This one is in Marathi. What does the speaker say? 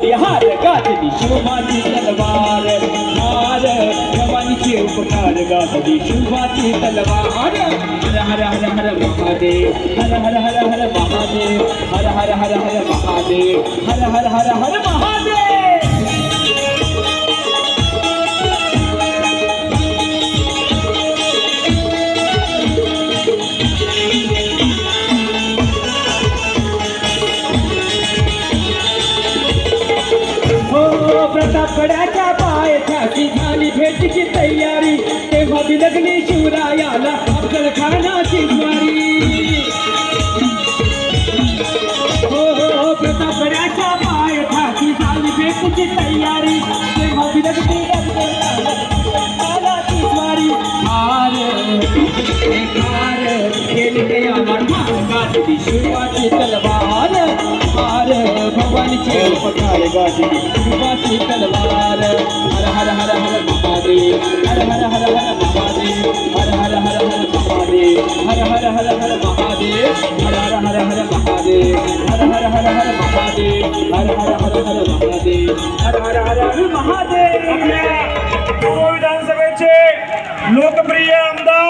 हार गाजली शिवबाची तलवार हार भवानीचे उपकार गाजली शिवबाची तलवार हर हर हर हर महादेव हर हर हर हर महादेव हर हर हर हर महादेव हर हर हर हर महादेव प्रतापगडाच्या पायथ्याची झाली भेटीची तयारी तेव्हा बिलगली शिवरायाला अफजलखानाची स्वारी हो प्रतापगडाच्या पायथ्याची झाली भेटीची तयारी तेव्हा बिलगली अफजलखानाची स्वारी हार खेळते गाजली शिवबाची तलवार हार भवानीचे उपकार गाजली शिवबाची तलवार हर हर हर हर महादेव हर हर हर हर महादेव हर हर हर हर महादेव हर हर हर हर महादेव हर हर हर हर महादेव हर हर हर हर महादेव हर हर हर हर महादेव हर हर हर हर महादेव विधानसभेचे लोकप्रिय आमदार